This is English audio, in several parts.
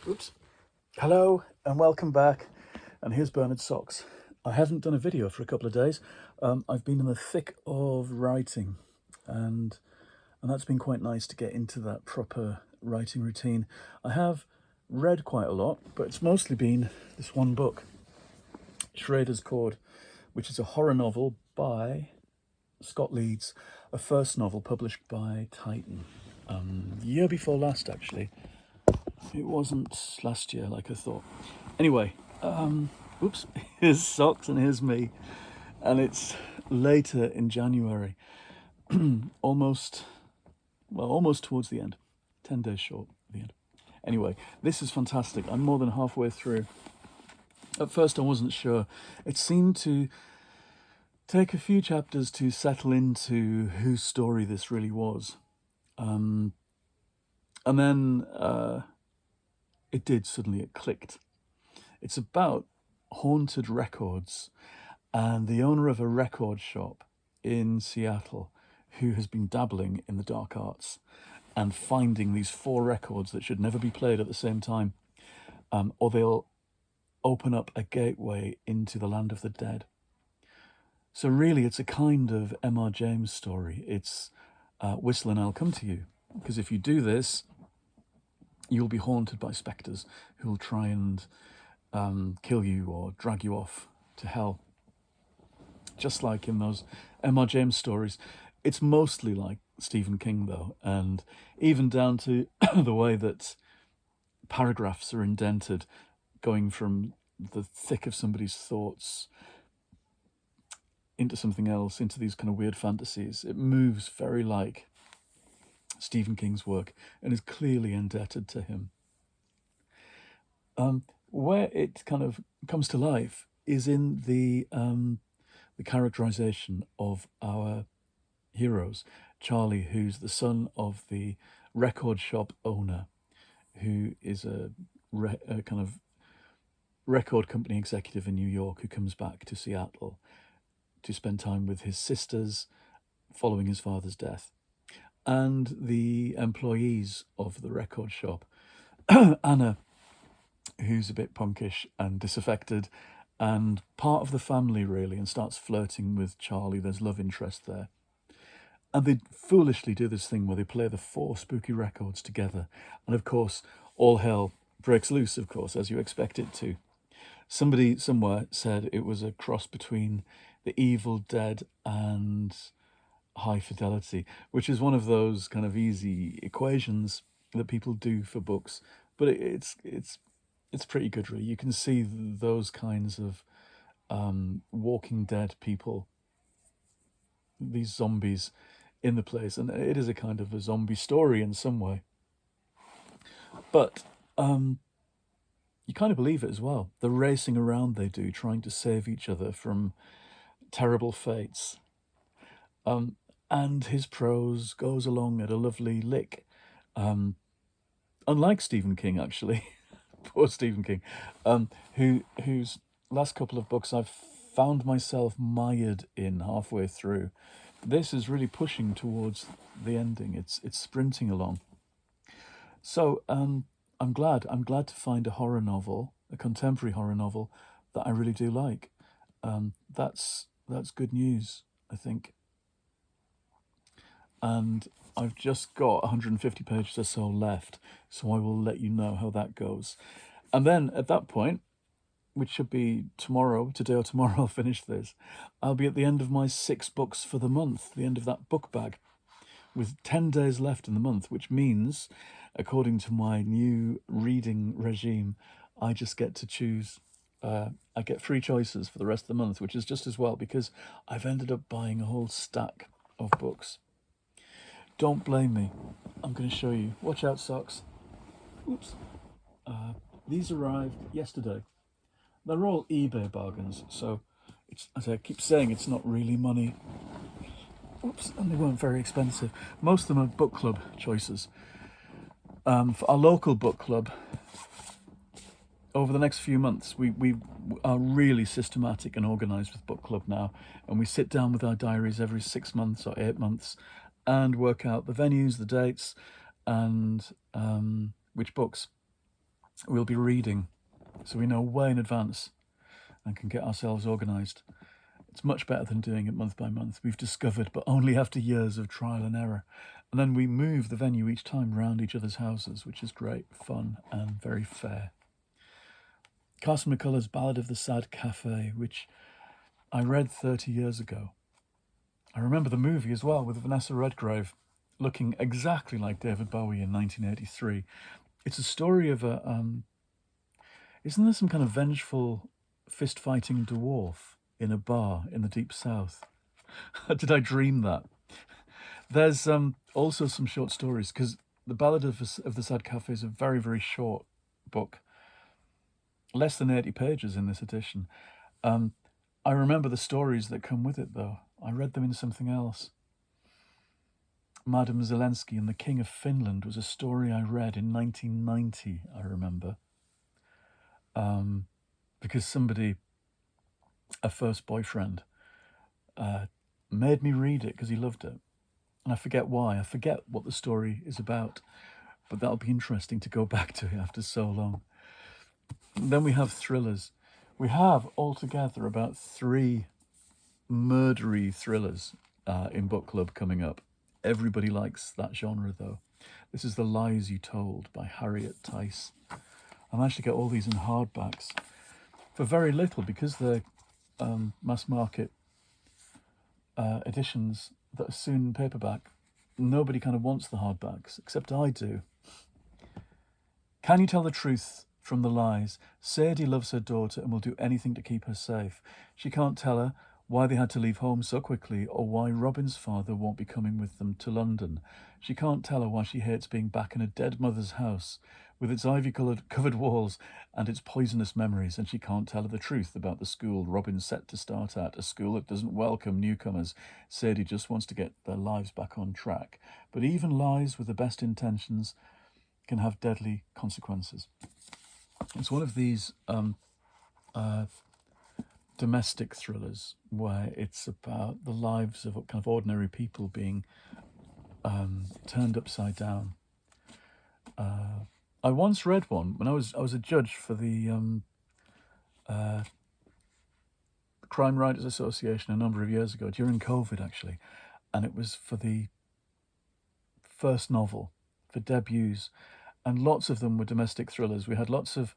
Oops. Hello and welcome back. And here's Bernard's socks. I haven't done a video for a couple of days. I've been in the thick of writing, and that's been quite nice to get into that proper writing routine. I have read quite a lot, but it's mostly been this one book, Schrader's Chord, which is a horror novel by Scott Leeds, a first novel published by Titan. Year before last, actually. It wasn't last year like I thought. Anyway, oops, here's socks and here's me. And it's later in January. almost towards the end. 10 days short of the end. Anyway, this is fantastic. I'm more than halfway through. At first I wasn't sure. It seemed to take a few chapters to settle into whose story this really was. And then it did, suddenly it clicked. It's about haunted records and the owner of a record shop in Seattle who has been dabbling in the dark arts and finding these 4 records that should never be played at the same time, or they'll open up a gateway into the land of the dead. So really it's a kind of M.R. James story. It's Whistle and I'll Come to You, because if you do this, you'll be haunted by spectres who'll try and kill you or drag you off to hell. Just like in those M.R. James stories. It's mostly like Stephen King, though, and even down to the way that paragraphs are indented, going from the thick of somebody's thoughts into something else, into these kind of weird fantasies. It moves very like Stephen King's work and is clearly indebted to him. Where it kind of comes to life is in the characterization of our heroes. Charlie, who's the son of the record shop owner, who is a kind of record company executive in New York, who comes back to Seattle to spend time with his sisters following his father's death, and the employees of the record shop. Anna, who's a bit punkish and disaffected and part of the family really, and starts flirting with Charlie. There's love interest there. And they foolishly do this thing where they play the 4 spooky records together. And of course, all hell breaks loose, of course, as you expect it to. Somebody somewhere said it was a cross between The Evil Dead and High Fidelity, which is one of those kind of easy equations that people do for books. But it's pretty good, really. You can see those kinds of Walking Dead people, these zombies in the place, and it is a kind of a zombie story in some way. But you kind of believe it as well. The racing around they do, trying to save each other from terrible fates. And his prose goes along at a lovely lick. Unlike Stephen King, actually. Poor Stephen King, whose last couple of books I've found myself mired in halfway through. This is really pushing towards the ending. It's sprinting along. So I'm glad to find a horror novel, a contemporary horror novel that I really do like. That's good news, I think. And I've just got 150 pages or so left, so I will let you know how that goes. And then at that point, which should be tomorrow, today or tomorrow, I'll finish this. I'll be at the end of my 6 books for the month, the end of that book bag, with 10 days left in the month, which means, according to my new reading regime, I just get to choose. I get 3 choices for the rest of the month, which is just as well, because I've ended up buying a whole stack of books. Don't blame me. I'm going to show you. Watch out, socks. Oops. These arrived yesterday. They're all eBay bargains, so it's, as I keep saying, it's not really money. Oops, and they weren't very expensive. Most of them are book club choices. For our local book club, over the next few months, we are really systematic and organised with book club now, and we sit down with our diaries every 6 months or 8 months and work out the venues, the dates, and which books. we'll be reading, so we know way in advance and can get ourselves organised. It's much better than doing it month by month, we've discovered, but only after years of trial and error. And then we move the venue each time round each other's houses, which is great fun and very fair. Carson McCullers' Ballad of the Sad Cafe, which I read 30 years ago. I remember the movie as well, with Vanessa Redgrave looking exactly like David Bowie in 1983. It's a story of a... isn't there some kind of vengeful fist-fighting dwarf in a bar in the Deep South? Did I dream that? There's also some short stories, because the Ballad of the Sad Cafe is a very, very short book. Less than 80 pages in this edition. I remember the stories that come with it, though. I read them in something else. Madame Zelensky and the King of Finland was a story I read in 1990, I remember. Because somebody, a first boyfriend, made me read it because he loved it. And I forget why. I forget what the story is about. But that'll be interesting to go back to it after so long. And then we have thrillers. We have altogether about 3 murdery thrillers in book club coming up. Everybody likes that genre, though. This is The Lies You Told by Harriet Tice. I managed to get all these in hardbacks for very little, because they're mass market editions that are soon in paperback. Nobody kind of wants the hardbacks, except I do. Can you tell the truth from the lies? Sadie loves her daughter and will do anything to keep her safe. She can't tell her why they had to leave home so quickly, or why Robin's father won't be coming with them to London. She can't tell her why she hates being back in a dead mother's house with its ivy-covered walls and its poisonous memories, and she can't tell her the truth about the school Robin's set to start at, a school that doesn't welcome newcomers. Sadie just wants to get their lives back on track. But even lies with the best intentions can have deadly consequences. It's one of these domestic thrillers where it's about the lives of kind of ordinary people being turned upside down. I once read one when I was a judge for the Crime Writers Association a number of years ago, during COVID actually, and it was for the first novel, for debuts, and lots of them were domestic thrillers. We had lots of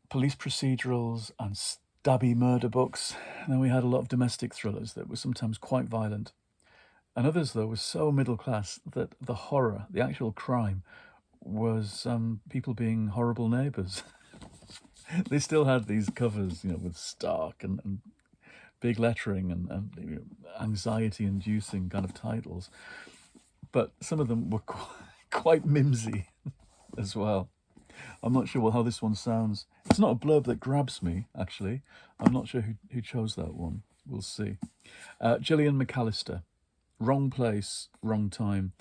police procedurals and stabby murder books, and then we had a lot of domestic thrillers that were sometimes quite violent. And others, though, were so middle class that the horror, the actual crime, was people being horrible neighbours. They still had these covers, with stark and big lettering and anxiety-inducing kind of titles. But some of them were quite mimsy as well. I'm not sure how this one sounds. It's not a blurb that grabs me, actually. I'm not sure who chose that one. We'll see. Gillian McAllister, Wrong Place, Wrong Time.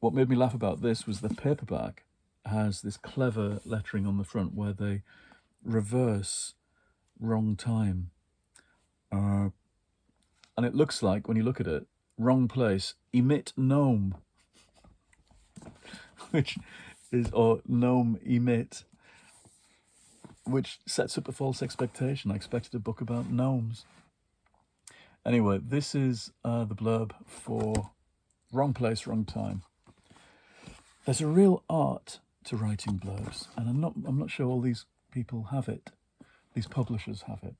What made me laugh about this was the paperback has this clever lettering on the front where they reverse wrong time. And it looks like, when you look at it, wrong place, emit gnome. Which is, or gnome emit, which sets up a false expectation. I expected a book about gnomes. Anyway, this is the blurb for Wrong Place, Wrong Time. There's a real art to writing blurbs, and I'm not sure all these people have it. These publishers have it.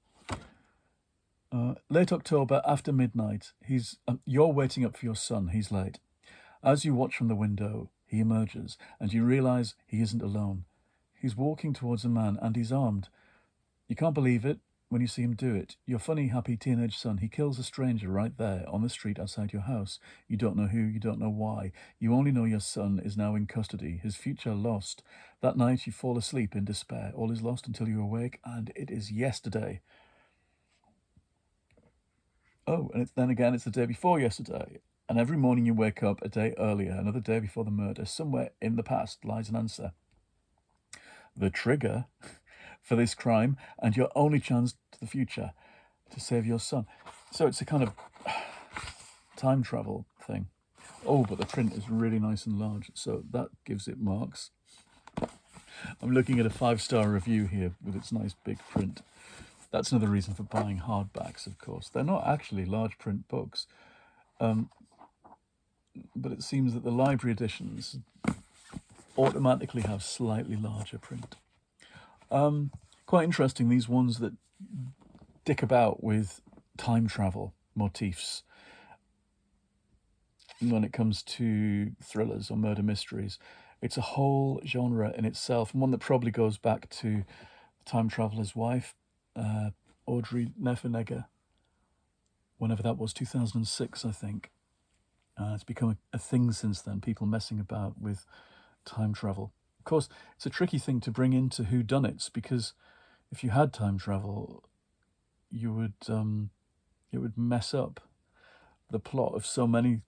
Late October, after midnight, you're waiting up for your son. He's late. As you watch from the window, he emerges, and you realise he isn't alone. He's walking towards a man, and he's armed. You can't believe it when you see him do it. Your funny, happy teenage son, he kills a stranger right there on the street outside your house. You don't know who, you don't know why. You only know your son is now in custody, his future lost. That night you fall asleep in despair. All is lost until you awake, and it is yesterday. Oh, and then again, it's the day before yesterday. And every morning you wake up a day earlier, another day before the murder. Somewhere in the past lies an answer. The trigger for this crime, and your only chance to the future to save your son. So it's a kind of time travel thing. Oh, but the print is really nice and large, so that gives it marks. I'm looking at a 5-star review here with its nice big print. That's another reason for buying hardbacks, of course. They're not actually large print books, but it seems that the library editions automatically have slightly larger print. Quite interesting, these ones that dick about with time travel motifs when it comes to thrillers or murder mysteries. It's a whole genre in itself, and one that probably goes back to Time Traveler's Wife, Audrey Neffenegger, whenever that was, 2006, I think. It's become a thing since then, people messing about with time travel. Of course, it's a tricky thing to bring into whodunits, because if you had time travel, you would it would mess up the plot of so many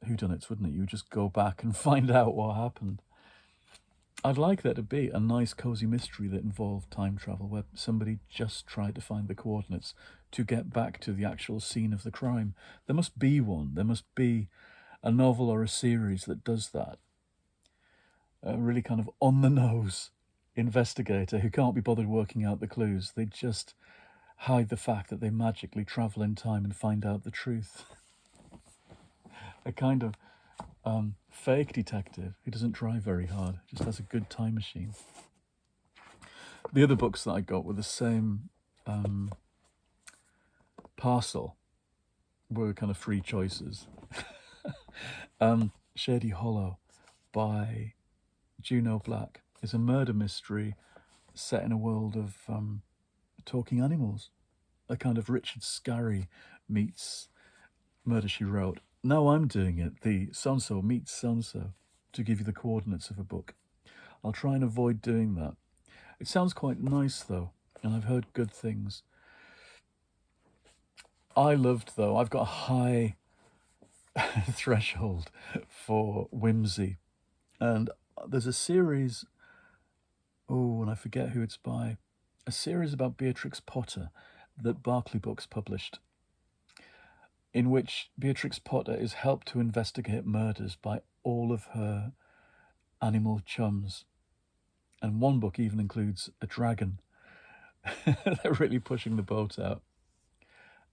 whodunits, wouldn't it? You would just go back and find out what happened. I'd like there to be a nice cozy mystery that involved time travel, where somebody just tried to find the coordinates to get back to the actual scene of the crime. There must be one. There must be a novel or a series that does that. A really kind of on-the-nose investigator who can't be bothered working out the clues. They just hide the fact that they magically travel in time and find out the truth. A kind of fake detective who doesn't try very hard, just has a good time machine. The other books that I got were the same parcel, were kind of free choices. Shady Hollow by Juno Black is a murder mystery set in a world of talking animals. A kind of Richard Scarry meets Murder, She Wrote. Now I'm doing it, the so-and-so meets so-and-so, to give you the coordinates of a book. I'll try and avoid doing that. It sounds quite nice, though, and I've heard good things. I loved, though, I've got a high threshold for whimsy. And there's a series, and I forget who it's by, a series about Beatrix Potter that Barclay Books published, in which Beatrix Potter is helped to investigate murders by all of her animal chums. And one book even includes a dragon. They're really pushing the boat out.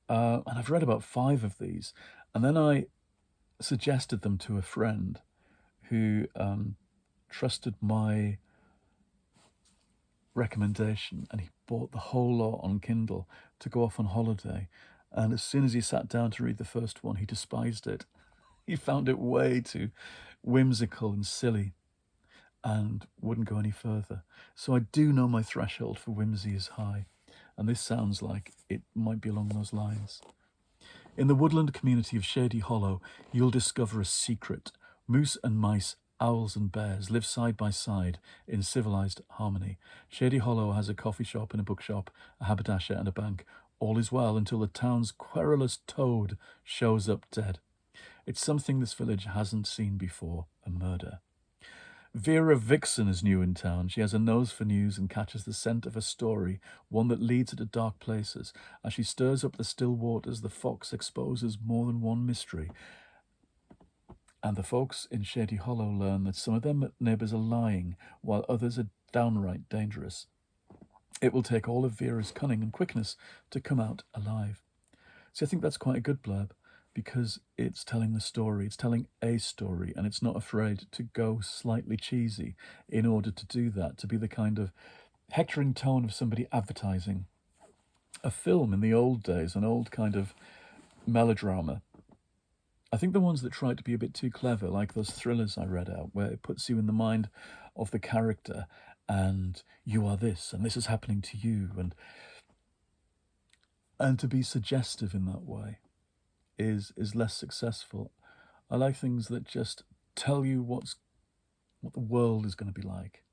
And I've read about 5 of these. And then I suggested them to a friend who trusted my recommendation, and he bought the whole lot on Kindle to go off on holiday. And as soon as he sat down to read the first one, he despised it. He found it way too whimsical and silly and wouldn't go any further. So I do know my threshold for whimsy is high, and this sounds like it might be along those lines. In the woodland community of Shady Hollow, you'll discover a secret. Moose and mice, owls and bears live side by side in civilized harmony. Shady Hollow has a coffee shop and a bookshop, a haberdasher and a bank. All is well until the town's querulous toad shows up dead. It's something this village hasn't seen before, a murder. Vera Vixen is new in town. She has a nose for news and catches the scent of a story, one that leads her to dark places. As she stirs up the still waters, the fox exposes more than one mystery. And the folks in Shady Hollow learn that some of their neighbours are lying, while others are downright dangerous. It will take all of Vera's cunning and quickness to come out alive. So I think that's quite a good blurb, because it's telling the story, it's telling a story, and it's not afraid to go slightly cheesy in order to do that, to be the kind of hectoring tone of somebody advertising a film in the old days, an old kind of melodrama. I think the ones that try to be a bit too clever, like those thrillers I read out, where it puts you in the mind of the character, and you are this, and this is happening to you, and to be suggestive in that way is less successful. I like things that just tell you what the world is going to be like,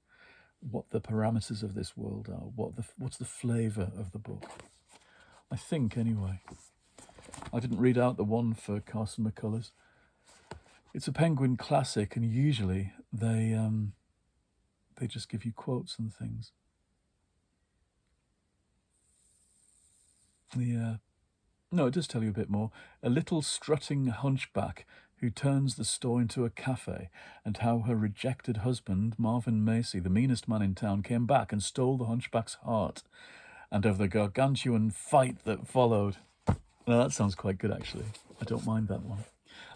what the parameters of this world are, what's the flavour of the book. I think, anyway. I didn't read out the one for Carson McCullers. It's a Penguin classic, and usually they just give you quotes and things. No, it does tell you a bit more. A little strutting hunchback who turns the store into a cafe, and how her rejected husband, Marvin Macy, the meanest man in town, came back and stole the hunchback's heart, and of the gargantuan fight that followed. Now that sounds quite good, actually. I don't mind that one.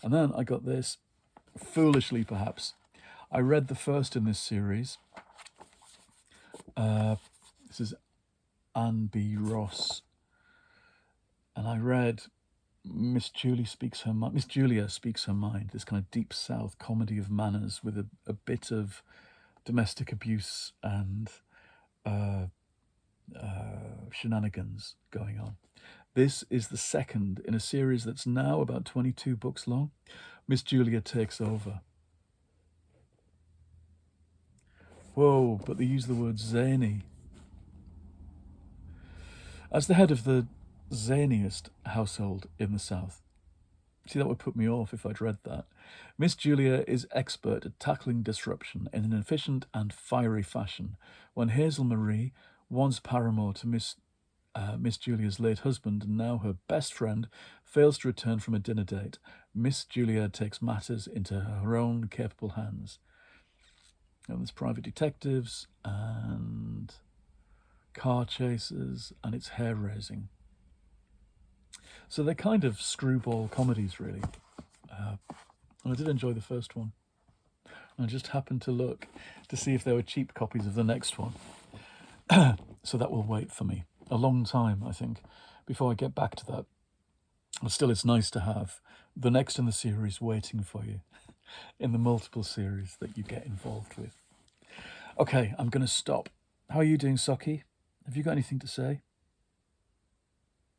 And then I got this, foolishly perhaps. I read the first in this series. This is Anne B. Ross. And I read Miss Julia Speaks Her Mind, this kind of deep south comedy of manners with a bit of domestic abuse and shenanigans going on. This is the second in a series that's now about 22 books long. Miss Julia takes over. Whoa, but they use the word zany. As the head of the zaniest household in the South. See, that would put me off if I'd read that. Miss Julia is expert at tackling disruption in an efficient and fiery fashion. When Hazel Marie, once paramour to Miss Julia's late husband and now her best friend, fails to return from a dinner date, Miss Julia takes matters into her own capable hands. And there's private detectives and car chases, and it's hair-raising. So they're kind of screwball comedies, really. And I did enjoy the first one. I just happened to look to see if there were cheap copies of the next one. So that will wait for me a long time, I think, before I get back to that. But still, it's nice to have the next in the series waiting for you in the multiple series that you get involved with. Okay, I'm going to stop. How are you doing, Socky? Have you got anything to say?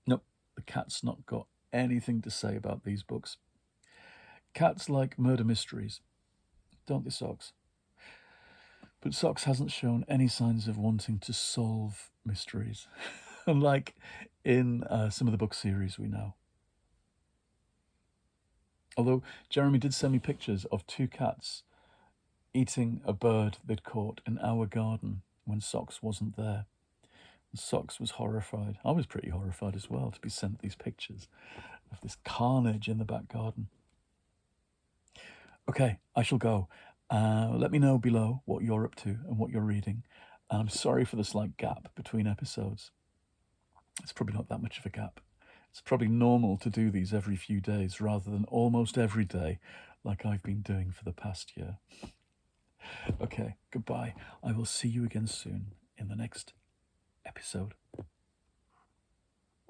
Nope, the cat's not got anything to say about these books. Cats like murder mysteries, don't they, Socks? But Socks hasn't shown any signs of wanting to solve mysteries, unlike in some of the book series we know. Although Jeremy did send me pictures of two cats eating a bird they'd caught in our garden when Socks wasn't there. And Socks was horrified. I was pretty horrified as well to be sent these pictures of this carnage in the back garden. Okay, I shall go. Let me know below what you're up to and what you're reading. And I'm sorry for the slight gap between episodes. It's probably not that much of a gap. It's probably normal to do these every few days rather than almost every day like I've been doing for the past year. Okay, goodbye. I will see you again soon in the next episode.